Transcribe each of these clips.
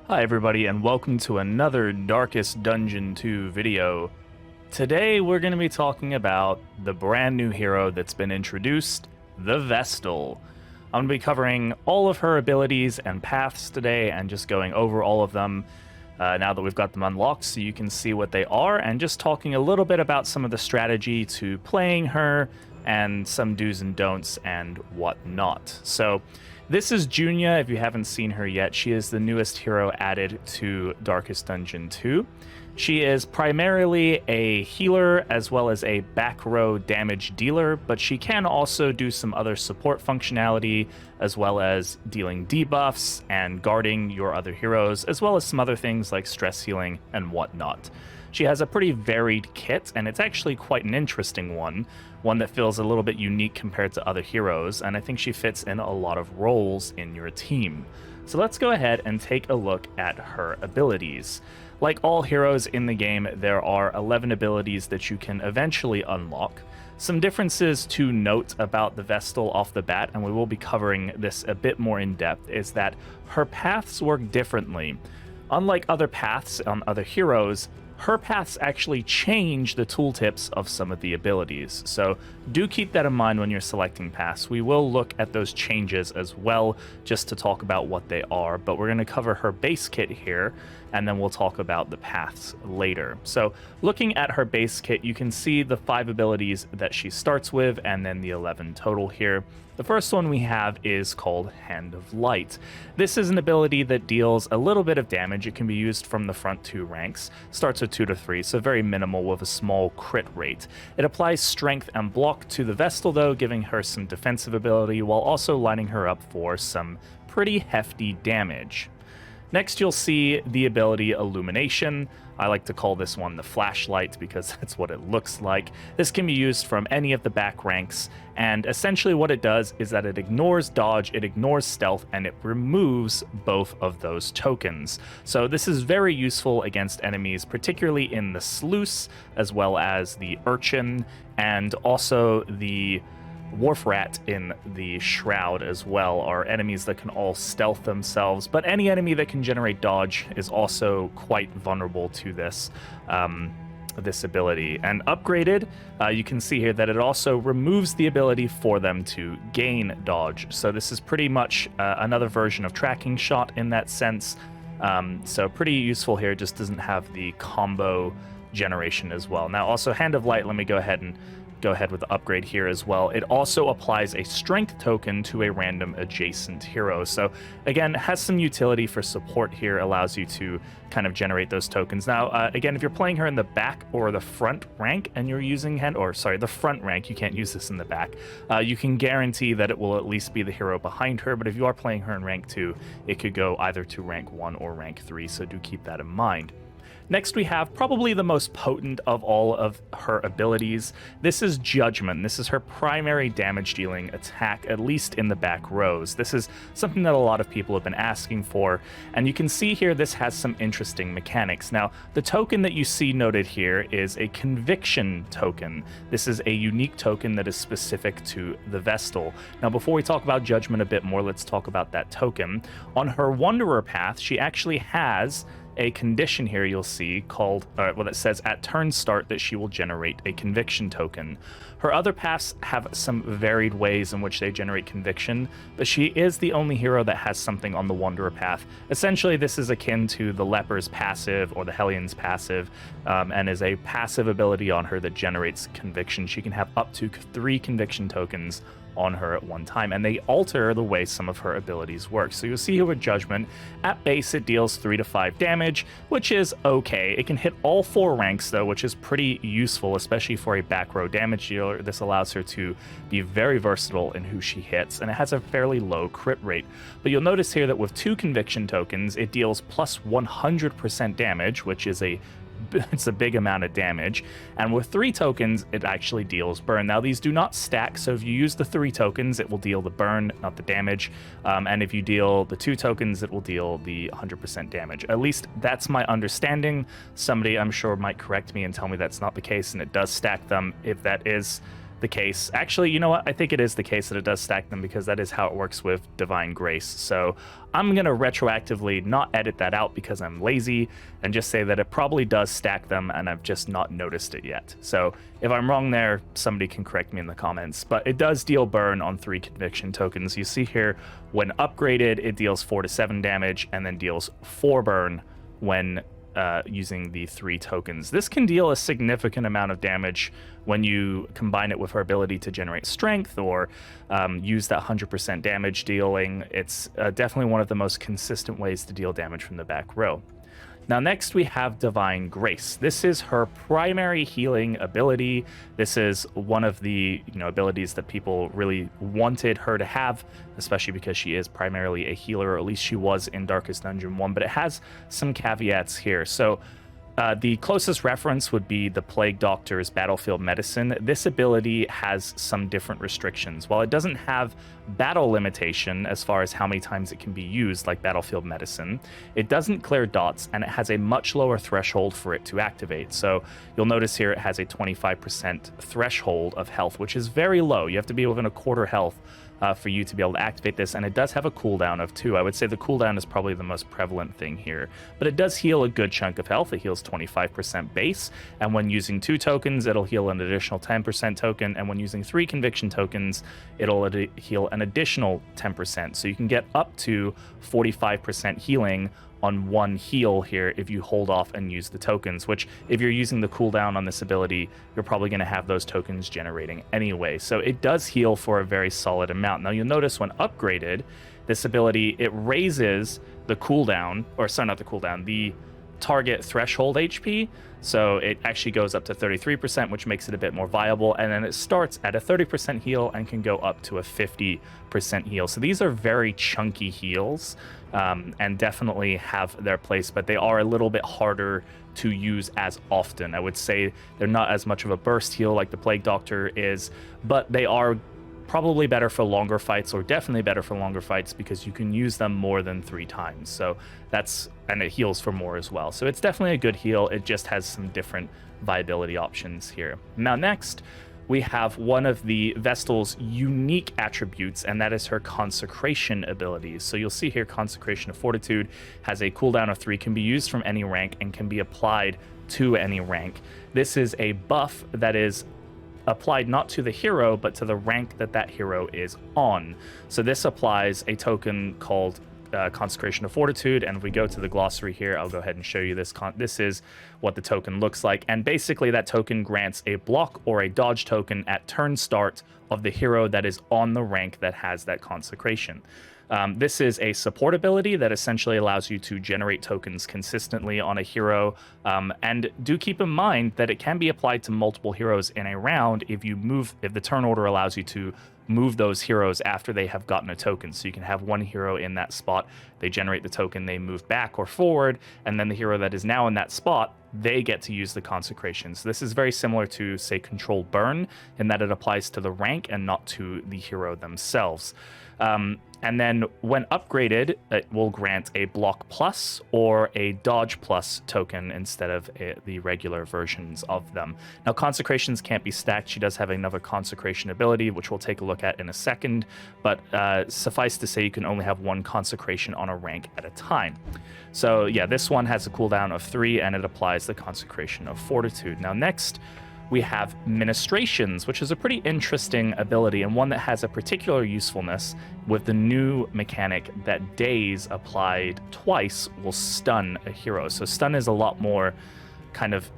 Hi everybody and welcome to another Darkest Dungeon 2 video. Today we're going to be talking about the brand new hero that's been introduced, the Vestal. I'm going to be covering all of her abilities and paths today and just going over all of them now that we've got them unlocked so you can see what they are, and just talking a little bit about some of the strategy to playing her and some do's and don'ts and whatnot. So this is Junia. If you haven't seen her yet, she is the newest hero added to Darkest Dungeon 2. She is primarily a healer as well as a back row damage dealer, but she can also do some other support functionality as well as dealing debuffs and guarding your other heroes, as well as some other things like stress healing and whatnot. She has a pretty varied kit, and it's actually quite an interesting one that feels a little bit unique compared to other heroes, and I think she fits in a lot of roles in your team. So let's go ahead and take a look at her abilities. Like all heroes in the game, there are 11 abilities that you can eventually unlock. Some differences to note about the Vestal off the bat, and we will be covering this a bit more in depth, is that her paths work differently. Unlike other paths on other heroes, her paths actually change the tooltips of some of the abilities. So do keep that in mind when you're selecting paths. We will look at those changes as well, just to talk about what they are, but we're going to cover her base kit here, and then we'll talk about the paths later. So looking at her base kit, you can see the 5 abilities that she starts with, and then the 11 total here. The first one we have is called Hand of Light. This is an ability that deals a little bit of damage. It can be used from the front 2 ranks. Starts with 2 to 3, so very minimal with a small crit rate. It applies strength and block to the Vestal though, giving her some defensive ability while also lining her up for some pretty hefty damage. Next, you'll see the ability Illumination. I like to call this one the flashlight because that's what it looks like. This can be used from any of the back ranks, and essentially what it does is that it ignores dodge, it ignores stealth, and it removes both of those tokens. So this is very useful against enemies, particularly in the sluice, as well as the urchin, and also the Wharf Rat in the Shroud as well are enemies that can all stealth themselves, but any enemy that can generate dodge is also quite vulnerable to this this ability. And upgraded, you can see here that it also removes the ability for them to gain dodge. So this is pretty much another version of Tracking Shot in that sense. So pretty useful here, just doesn't have the combo generation as well. Now also Hand of Light, let me go ahead with the upgrade here as well. It also applies a strength token to a random adjacent hero. So again, has some utility for support here, allows you to kind of generate those tokens. Now, again, if you're playing her in the back or the front rank and you're using the front rank, you can't use this in the back. You can guarantee that it will at least be the hero behind her, but if you are playing her in rank 2, it could go either to rank 1 or rank 3, so do keep that in mind. Next, we have probably the most potent of all of her abilities. This is Judgment. This is her primary damage dealing attack, at least in the back rows. This is something that a lot of people have been asking for, and you can see here this has some interesting mechanics. Now, the token that you see noted here is a Conviction token. This is a unique token that is specific to the Vestal. Now, before we talk about Judgment a bit more, let's talk about that token. On her Wanderer path, she actually has a condition here you'll see called, that says at turn start that she will generate a Conviction token. Her other paths have some varied ways in which they generate conviction, but she is the only hero that has something on the Wanderer path. Essentially, this is akin to the Leper's passive or the Hellion's passive, and is a passive ability on her that generates conviction. She can have up to 3 conviction tokens on her at one time, and they alter the way some of her abilities work. So you'll see here with Judgment, at base it deals 3 to 5 damage, which is okay. It can hit all 4 ranks though, which is pretty useful, especially for a back row damage dealer. This allows her to be very versatile in who she hits, and it has a fairly low crit rate. But you'll notice here that with 2 conviction tokens, it deals plus 100% damage, which is it's a big amount of damage, and with 3 tokens it actually deals burn. Now these do not stack, so if you use the 3 tokens it will deal the burn, not the damage, and if you deal the 2 tokens it will deal the 100% damage. At least that's my understanding. Somebody I'm sure might correct me and tell me that's not the case and it does stack them. If that is the case. Actually, you know what? I think it is the case that it does stack them, because that is how it works with Divine Grace. So I'm going to retroactively not edit that out because I'm lazy, and just say that it probably does stack them, and I've just not noticed it yet. So if I'm wrong there, somebody can correct me in the comments. But it does deal burn on 3 conviction tokens. You see here, when upgraded, it deals 4 to 7 damage, and then deals 4 burn when using the 3 tokens. This can deal a significant amount of damage when you combine it with her ability to generate strength, or use that 100% damage dealing. It's definitely one of the most consistent ways to deal damage from the back row. Now next we have Divine Grace. This is her primary healing ability. This is one of the abilities that people really wanted her to have, especially because she is primarily a healer, or at least she was in Darkest Dungeon 1, but it has some caveats here. So the closest reference would be the Plague Doctor's Battlefield Medicine. This ability has some different restrictions. While it doesn't have battle limitation as far as how many times it can be used like Battlefield Medicine, it doesn't clear dots, and it has a much lower threshold for it to activate. So you'll notice here it has a 25% threshold of health, which is very low. You have to be within a quarter health for you to be able to activate this, and it does have a cooldown of 2. I would say the cooldown is probably the most prevalent thing here, but it does heal a good chunk of health. It heals 25% base, and when using 2 tokens, it'll heal an additional 10% token, and when using 3 conviction tokens, it'll heal an additional 10%. So you can get up to 45% healing on 1 heal here if you hold off and use the tokens, which if you're using the cooldown on this ability, you're probably going to have those tokens generating anyway. So it does heal for a very solid amount. Now you'll notice when upgraded, this ability, it raises the cooldown, or sorry, not the cooldown, the target threshold HP. So it actually goes up to 33%, which makes it a bit more viable. And then it starts at a 30% heal and can go up to a 50% heal. So these are very chunky heals, and definitely have their place, but they are a little bit harder to use as often. I would say they're not as much of a burst heal like the Plague Doctor is, but they are probably better for longer fights, or definitely better for longer fights, because you can use them more than 3 times. So and it heals for more as well. So it's definitely a good heal. It just has some different viability options here. Now next, we have one of the Vestal's unique attributes, and that is her Consecration abilities. So you'll see here, Consecration of Fortitude has a cooldown of 3, can be used from any rank, and can be applied to any rank. This is a buff that is applied not to the hero, but to the rank that that hero is on. So this applies a token called Consecration of Fortitude, and if we go to the glossary here, I'll go ahead and show you this. This is what the token looks like, and basically that token grants a block or a dodge token at turn start of the hero that is on the rank that has that Consecration. This is a support ability that essentially allows you to generate tokens consistently on a hero, and do keep in mind that it can be applied to multiple heroes in a round if the turn order allows you to move those heroes after they have gotten a token. So you can have one hero in that spot, they generate the token, they move back or forward, and then the hero that is now in that spot, they get to use the Consecration. So this is very similar to, say, Controlled Burn, in that it applies to the rank and not to the hero themselves. And then when upgraded, it will grant a block plus or a dodge plus token instead of the regular versions of them. Now, Consecrations can't be stacked. She does have another Consecration ability, which we'll take a look at in a second, but suffice to say, you can only have 1 Consecration on a rank at a time. So yeah, this one has a cooldown of 3, and it applies the Consecration of Fortitude. Now next, we have Ministrations, which is a pretty interesting ability, and one that has a particular usefulness with the new mechanic that days applied twice will stun a hero. So stun is a lot more kind of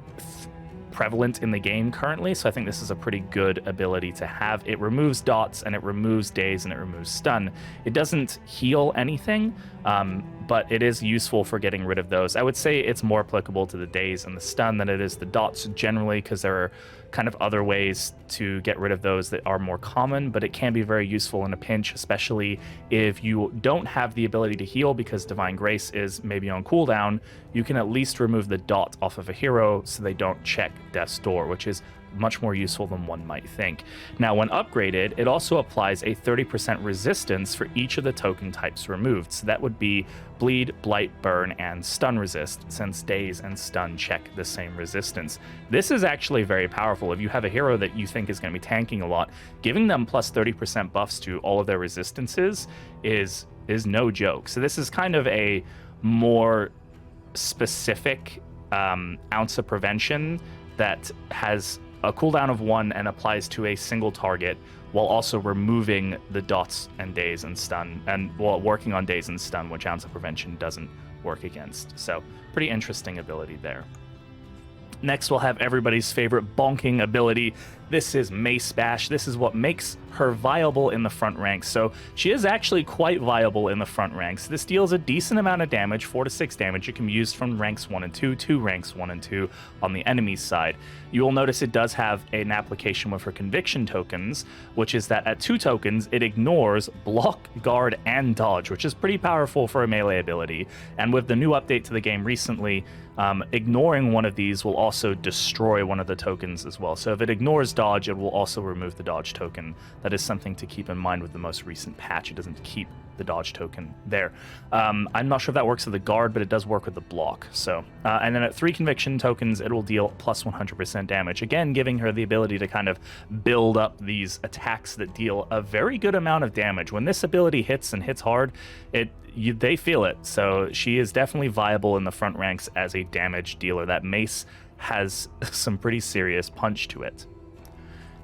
prevalent in the game currently, so I think this is a pretty good ability to have. It removes dots, and it removes daze, and it removes stun. It doesn't heal anything, but it is useful for getting rid of those. I would say it's more applicable to the daze and the stun than it is the dots generally, because there are kind of other ways to get rid of those that are more common, but it can be very useful in a pinch, especially if you don't have the ability to heal because Divine Grace is maybe on cooldown. You can at least remove the dot off of a hero so they don't check Death's Door, which is much more useful than one might think. Now, when upgraded, it also applies a 30% resistance for each of the token types removed. So that would be bleed, blight, burn, and stun resist, since daze and stun check the same resistance. This is actually very powerful. If you have a hero that you think is going to be tanking a lot, giving them plus 30% buffs to all of their resistances is no joke. So this is kind of a more specific ounce of prevention that has a cooldown of 1 and applies to a single target, while also removing the dots and daze and stun, and while working on daze and stun, which ounce of prevention doesn't work against. So pretty interesting ability there. Next, we'll have everybody's favorite bonking ability. This is Mace Bash. This is what makes her viable in the front ranks. So she is actually quite viable in the front ranks. This deals a decent amount of damage, 4 to 6 damage. It can be used from ranks 1 and 2 to ranks 1 and 2 on the enemy's side. You will notice it does have an application with her conviction tokens, which is that at 2 tokens, it ignores block, guard, and dodge, which is pretty powerful for a melee ability. And with the new update to the game recently, ignoring one of these will also destroy one of the tokens as well. So if it ignores dodge, it will also remove the dodge token. That is something to keep in mind with the most recent patch. It doesn't keep the dodge token there. I'm not sure if that works with the guard, but it does work with the block. So, and then at 3 conviction tokens, it will deal plus 100% damage. Again, giving her the ability to kind of build up these attacks that deal a very good amount of damage. When this ability hits and hits hard, they feel it. So she is definitely viable in the front ranks as a damage dealer. That Mace has some pretty serious punch to it.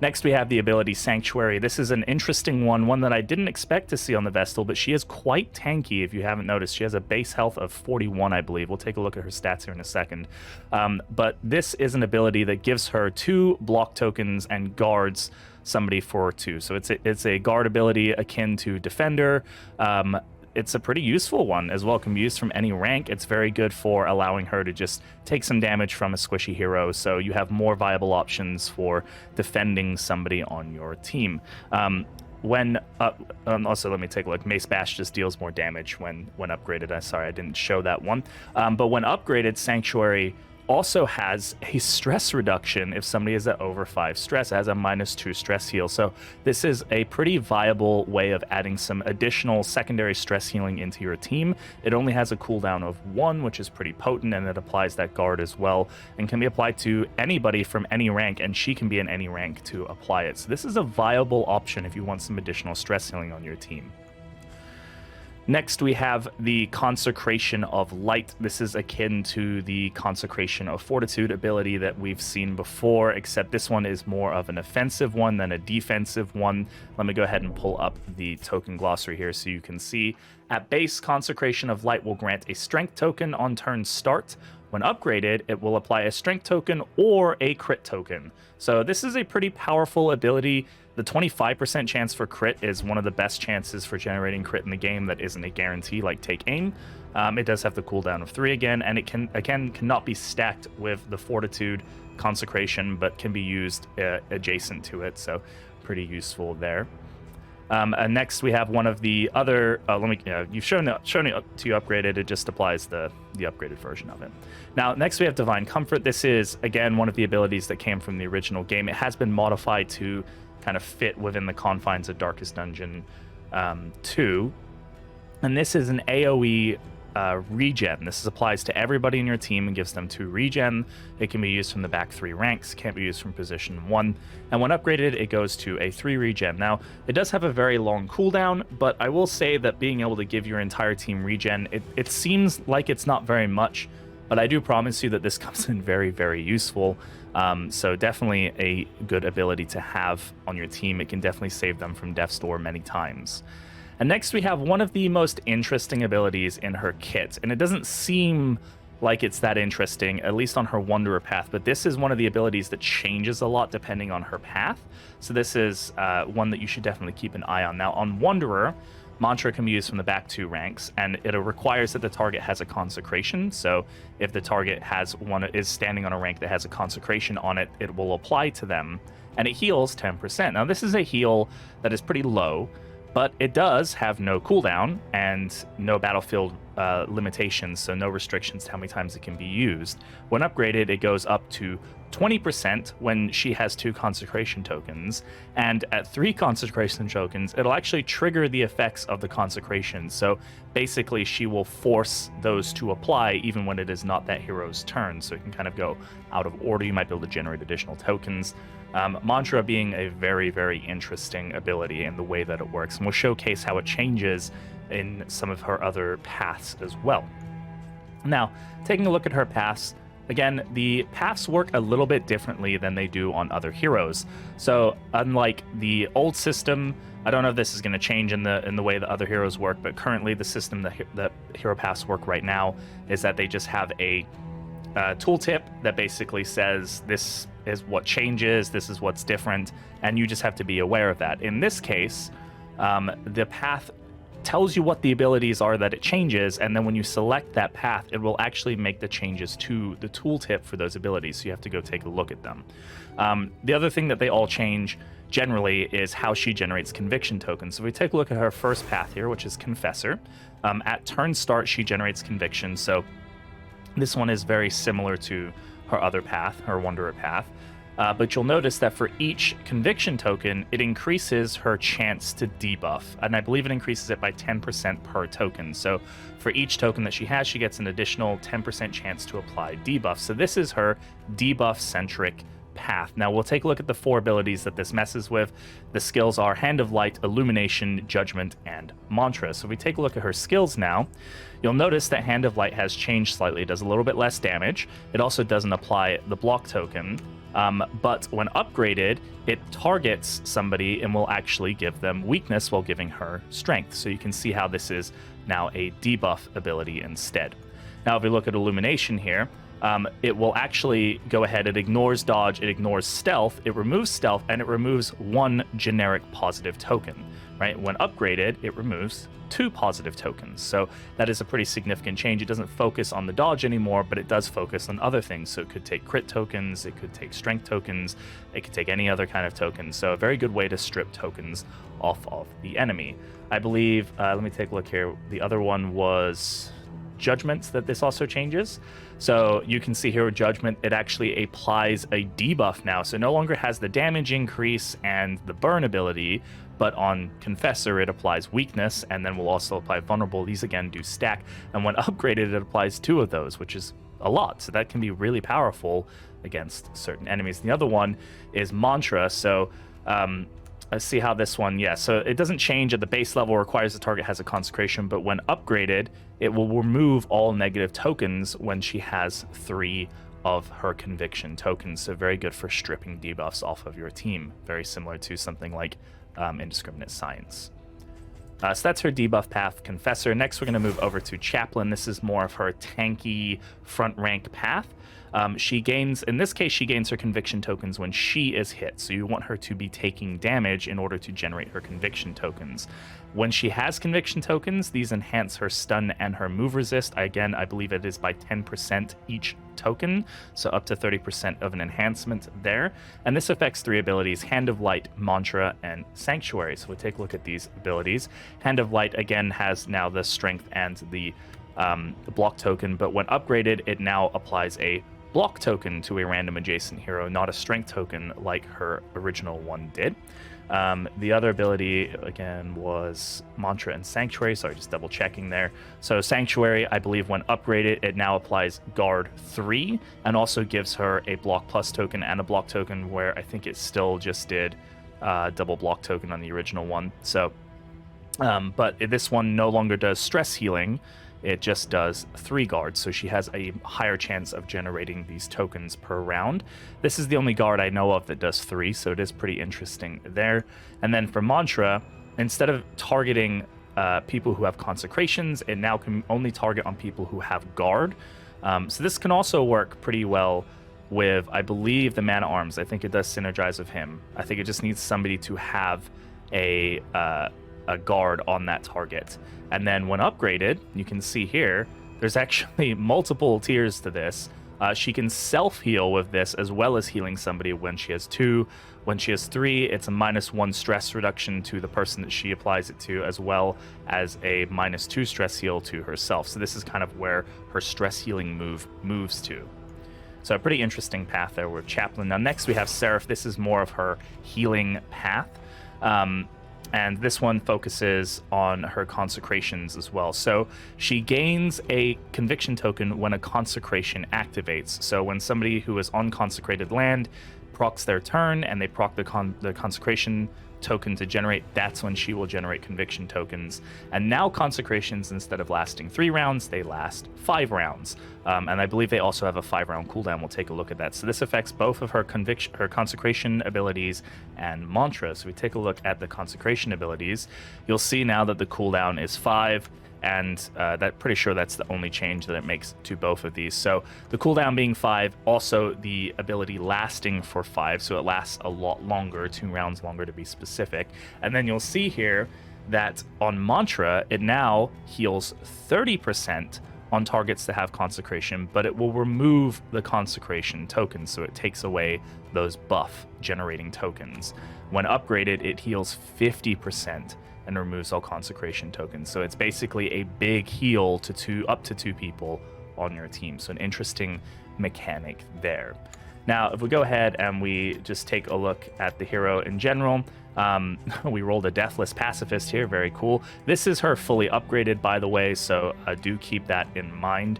Next, we have the ability Sanctuary. This is an interesting one that I didn't expect to see on the Vestal, but she is quite tanky if you haven't noticed. She has a base health of 41, I believe. We'll take a look at her stats here in a second. But this is an ability that gives her 2 block tokens and guards somebody for 2. So it's a guard ability akin to Defender. It's a pretty useful one as well. It can be used from any rank. It's very good for allowing her to just take some damage from a squishy hero, so you have more viable options for defending somebody on your team. Also, let me take a look. Mace Bash just deals more damage when upgraded. Sorry, I didn't show that one. But when upgraded, Sanctuary also has a stress reduction if somebody is at over 5 stress. It has a -2 stress heal. So this is a pretty viable way of adding some additional secondary stress healing into your team. It only has a cooldown of 1, which is pretty potent, and it applies that guard as well, and can be applied to anybody from any rank, and she can be in any rank to apply it. So this is a viable option if you want some additional stress healing on your team. Next, we have the Consecration of Light. This is akin to the Consecration of Fortitude ability that we've seen before, except this one is more of an offensive one than a defensive one. Let me go ahead and pull up the token glossary here so you can see. At base, Consecration of Light will grant a strength token on turn start. When upgraded, it will apply a strength token or a crit token. So this is a pretty powerful ability. The 25% chance for crit is one of the best chances for generating crit in the game that isn't a guarantee, like Take Aim. It does have the cooldown of 3 again, and it cannot be stacked with the Fortitude Consecration, but can be used adjacent to it, so pretty useful there. Next, we have one of the other. You've shown it to you upgraded. It just applies the upgraded version of it. Now, next we have Divine Comfort. This is again one of the abilities that came from the original game. It has been modified to kind of fit within the confines of Darkest Dungeon 2, and this is an AoE regen. This applies to everybody in your team and gives them 2 regen. It can be used from the back 3 ranks, can't be used from position 1, and when upgraded it goes to a 3 regen. Now, it does have a very long cooldown, but I will say that being able to give your entire team regen, it seems like it's not very much, but I do promise you that this comes in very, very useful. So definitely a good ability to have on your team. It can definitely save them from death's door many times. And next we have one of the most interesting abilities in her kit, and it doesn't seem like it's that interesting, at least on her Wanderer path, but this is one of the abilities that changes a lot depending on her path. So this is one that you should definitely keep an eye on. Now, on Wanderer, Mantra can be used from the back 2 ranks, and it requires that the target has a consecration. So if the target is standing on a rank that has a consecration on it, it will apply to them, and it heals 10%. Now, this is a heal that is pretty low, but it does have no cooldown and no battlefield limitations, so no restrictions to how many times it can be used. When upgraded, it goes up to 20% when she has 2 consecration tokens, and at 3 consecration tokens, it'll actually trigger the effects of the consecration. So basically, she will force those to apply even when it is not that hero's turn. So it can kind of go out of order. You might be able to generate additional tokens. Mantra being a very, very interesting ability in the way that it works, and we'll showcase how it changes in some of her other paths as well. Now, taking a look at her paths, again, the paths work a little bit differently than they do on other heroes. So unlike the old system, I don't know if this is going to change in the way that other heroes work, but currently the system that hero paths work right now is that they just have a tooltip that basically says this is what changes, this is what's different, and you just have to be aware of that. In this case, the path tells you what the abilities are that it changes, and then when you select that path, it will actually make the changes to the tooltip for those abilities, so you have to go take a look at them. The other thing that they all change generally is how she generates conviction tokens. So if we take a look at her first path here, which is Confessor, at turn start she generates conviction, so this one is very similar to her other path, her Wanderer path. But you'll notice that for each conviction token, it increases her chance to debuff. And I believe it increases it by 10% per token. So for each token that she has, she gets an additional 10% chance to apply debuff. So this is her debuff-centric path. Now we'll take a look at the 4 abilities that this messes with. The skills are Hand of Light, Illumination, Judgment, and Mantra. So if we take a look at her skills now, you'll notice that Hand of Light has changed slightly. It does a little bit less damage. It also doesn't apply the block token. But when upgraded, it targets somebody and will actually give them weakness while giving her strength. So you can see how this is now a debuff ability instead. Now, if we look at Illumination here, it will actually go ahead. It ignores dodge, it ignores stealth, it removes stealth, and it removes 1 generic positive token, right? When upgraded, it removes 2 positive tokens. So that is a pretty significant change. It doesn't focus on the dodge anymore, but it does focus on other things. So it could take crit tokens, it could take strength tokens, it could take any other kind of token. So a very good way to strip tokens off of the enemy. I believe, let me take a look here. The other one was Judgment that this also changes. So you can see here with Judgment, it actually applies a debuff now. So it no longer has the damage increase and the burn ability, but on Confessor, it applies weakness, and then will also apply vulnerable. These again do stack, and when upgraded, it applies 2 of those, which is a lot. So that can be really powerful against certain enemies. The other one is Mantra. So let's see how this one, so it doesn't change at the base level, requires the target has a consecration, but when upgraded, it will remove all negative tokens when she has 3 of her conviction tokens. So very good for stripping debuffs off of your team. Very similar to something like Indiscriminate Science. So that's her debuff path, Confessor. Next, we're going to move over to Chaplain. This is more of her tanky front rank path. She gains, in this case, she gains her conviction tokens when she is hit. So you want her to be taking damage in order to generate her conviction tokens. When she has conviction tokens, these enhance her stun and her move resist. Again, I believe it is by 10% each token, so up to 30% of an enhancement there. And this affects 3 abilities, Hand of Light, Mantra, and Sanctuary. So we'll take a look at these abilities. Hand of Light, again, has now the strength and the block token, but when upgraded, it now applies a block token to a random adjacent hero, not a strength token like her original one did. The other ability, again, was Mantra and Sanctuary. Sorry, just double checking there. So Sanctuary, I believe when upgraded, it now applies Guard 3 and also gives her a block plus token and a block token, where I think it still just did double block token on the original one. So, but this one no longer does stress healing. It just does 3 guards, so she has a higher chance of generating these tokens per round. This is the only guard I know of that does 3, so it is pretty interesting there. And then for Mantra, instead of targeting people who have consecrations, it now can only target on people who have guard. So this can also work pretty well with, I believe, the Man at Arms. I think it does synergize with him. I think it just needs somebody to have a guard on that target. And then when upgraded, you can see here, there's actually multiple tiers to this. She can self-heal with this as well as healing somebody when she has 2. When she has 3, it's a -1 stress reduction to the person that she applies it to, as well as a -2 stress heal to herself. So this is kind of where her stress healing move moves to. So a pretty interesting path there with Chaplain. Now next we have Seraph. This is more of her healing path. And this one focuses on her consecrations as well. So she gains a conviction token when a consecration activates. So when somebody who is on consecrated land procs their turn and they proc the consecration token to generate, that's when she will generate conviction tokens. And now consecrations, instead of lasting 3 rounds, they last 5 rounds. And I believe they also have a 5-round cooldown. We'll take a look at that. So this affects both of her consecration abilities and mantra. So we take a look at the consecration abilities. You'll see now that the cooldown is 5. And that pretty sure that's the only change that it makes to both of these. So the cooldown being 5, also the ability lasting for 5, so it lasts a lot longer, 2 rounds longer to be specific. And then you'll see here that on mantra, it now heals 30% on targets that have consecration, but it will remove the consecration tokens, so it takes away those buff generating tokens. When upgraded, it heals 50% and removes all consecration tokens. So it's basically a big heal to up to 2 people on your team. So an interesting mechanic there. Now, if we go ahead and we just take a look at the hero in general, we rolled a Deathless Pacifist here. Very cool. This is her fully upgraded, by the way, so do keep that in mind.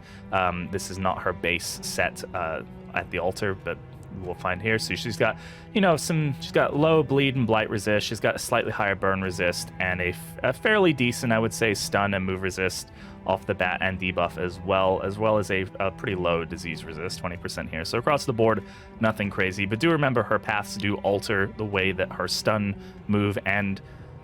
This is not her base set at the altar, but we'll find here. So she's got, she's got low bleed and blight resist. She's got a slightly higher burn resist and a fairly decent, I would say, stun and move resist off the bat, and debuff as well as a pretty low disease resist, 20% here. So across the board, nothing crazy. But do remember her paths do alter the way that her stun, move, and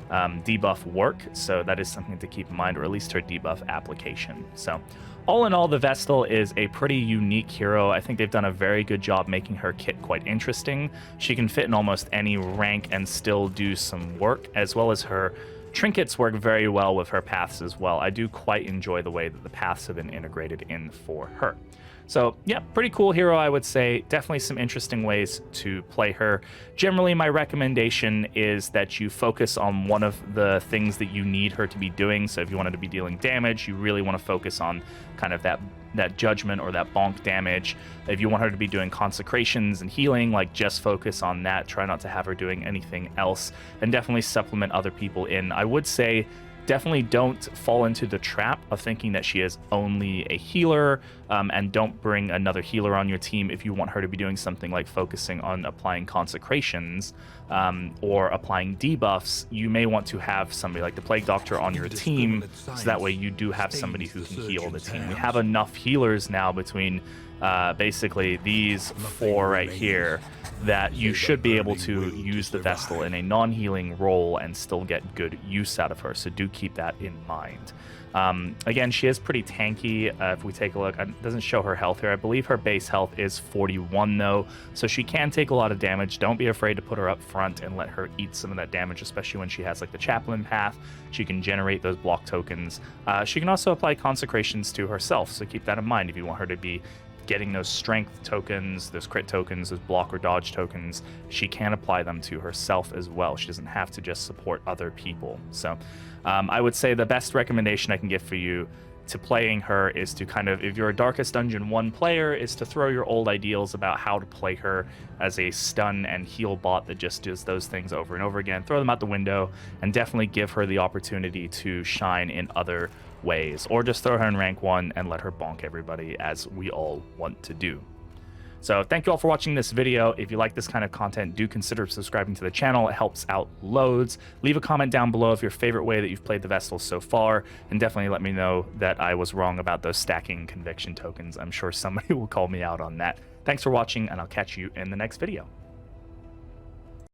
debuff work. So that is something to keep in mind, or at least her debuff application. So all in all, the Vestal is a pretty unique hero. I think they've done a very good job making her kit quite interesting. She can fit in almost any rank and still do some work, as well as her trinkets work very well with her paths as well. I do quite enjoy the way that the paths have been integrated in for her. So yeah, pretty cool hero, I would say. Definitely some interesting ways to play her. Generally, my recommendation is that you focus on one of the things that you need her to be doing. So if you wanted to be dealing damage, you really want to focus on kind of that judgment or that bonk damage. If you want her to be doing consecrations and healing, like, just focus on that. Try not to have her doing anything else, and definitely supplement other people in. I would say definitely don't fall into the trap of thinking that she is only a healer, and don't bring another healer on your team if you want her to be doing something like focusing on applying consecrations or applying debuffs. You may want to have somebody like the Plague Doctor on your team, so that way you do have somebody who can heal the team. We have enough healers now between basically these 4 right here that you should be able to use the Vestal in a non-healing role and still get good use out of her, so do keep that in mind. Again, she is pretty tanky. If we take a look, it doesn't show her health here. I believe her base health is 41 though, so she can take a lot of damage. Don't be afraid to put her up front and let her eat some of that damage, especially when she has like the Chaplain path. She can generate those block tokens. She can also apply consecrations to herself, so keep that in mind if you want her to be getting those strength tokens, those crit tokens, those block or dodge tokens. She can apply them to herself as well. She doesn't have to just support other people. So I would say the best recommendation I can give for you to playing her is to kind of, if you're a Darkest Dungeon 1 player, is to throw your old ideals about how to play her as a stun and heal bot that just does those things over and over again. Throw them out the window, and definitely give her the opportunity to shine in other ways, or just throw her in rank 1 and let her bonk everybody, as we all want to do. So thank you all for watching this video. If you like this kind of content, do consider subscribing to the channel. It helps out loads. Leave a comment down below of your favorite way that you've played the Vestals so far, and definitely let me know that I was wrong about those stacking conviction tokens. I'm sure somebody will call me out on that. Thanks for watching, and I'll catch you in the next video.